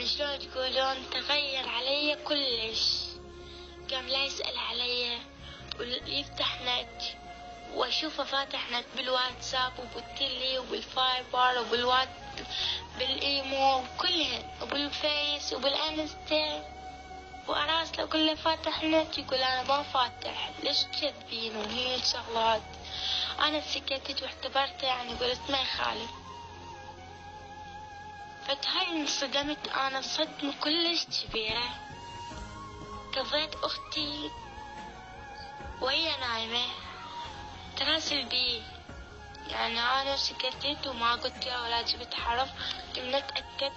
يعني شلون تقولون تغير علي كلش. قام لا يسأل علي ويفتح نت واشوفه فاتح نت بالواتساب وبالتلي وبالفايبر بالايمو وكلهن وبالفيس وبالانستا، واراسله اقول له فاتح نت يقول انا ما فاتح، ليش تكذبين وهي شغلات. انا سكتت واعتبرته يعني قلت ما يخالف. فهاي انصدمت انا صدمة كلش كبيرة. قضيت اختي وهي نايمة تراسل بي، يعني انا سكتت وما قلت يا ولا جبت حرف. قمنا اتأكد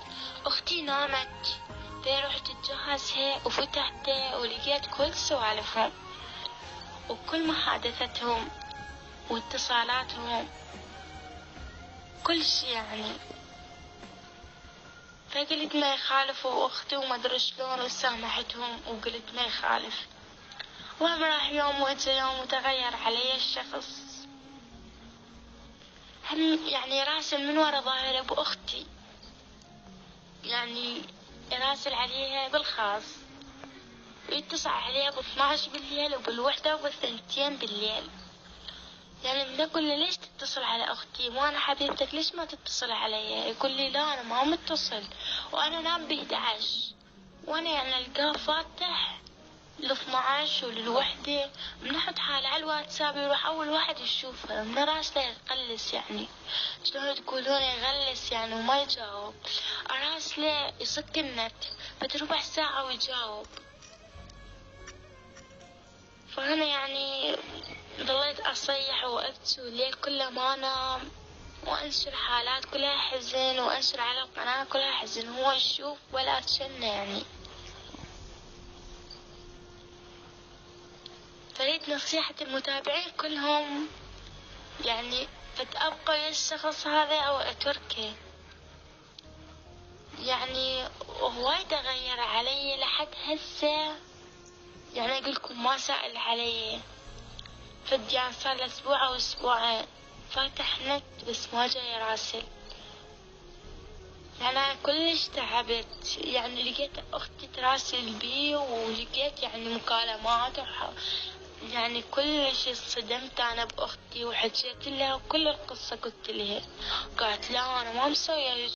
اختي نامت، فرحت اتجهزها وفتحته ولقيت كل سوالفهم وكل محادثتهم واتصالاتهم كل شي يعني. فقلت ما يخالف واختي وما ادري شلون وسامحتهم وقلت ما يخالف. وهم راح يوم واجا يوم وتغير علي الشخص، هم يعني راسل من ورا ظاهرة بأختي، يعني يراسل عليها بالخاص ويتصل عليها ب12 بالليل وبال1 وبال2 بالليل. يعني بدي اقول له ليش تتصل على اختي وانا حبيبتك ليش ما تتصل علي؟ يقول لي لا انا ما متصل وانا نام ب11، وانا يعني القاه فاتح ل12 ولل1 بنحط حاله على الواتساب يروح اول واحد يشوفه من راسله يغلس. يعني شلون تقولون يغلس يعني وما يجاوب. اراسله يصك النت بعد ربع ساعة ويجاوب. فأنا يعني ضليت أصيح وأبكي والليل كله ما أنام وأنشر حالات كلها حزن وأنشر على القناة كلها حزن، هو يشوف ولا أتشنى يعني. فريد نصيحة المتابعين كلهم يعني أبقى ويا الشخص هذا أو أتركه. يعني هواي تغير علي لحد هسه، يعني أقولكم ما سأل علي يعني صار له أسبوع أو أسبوعين فاتح نت بس ما جاي راسل. يعني أنا كلش تعبت، يعني لقيت أختي تراسل بي ولقيت يعني مكالمات يعني كلش انصدمت أنا بأختي وحكيت لها وكل القصة قلت لها. قالت لا أنا ما مسوية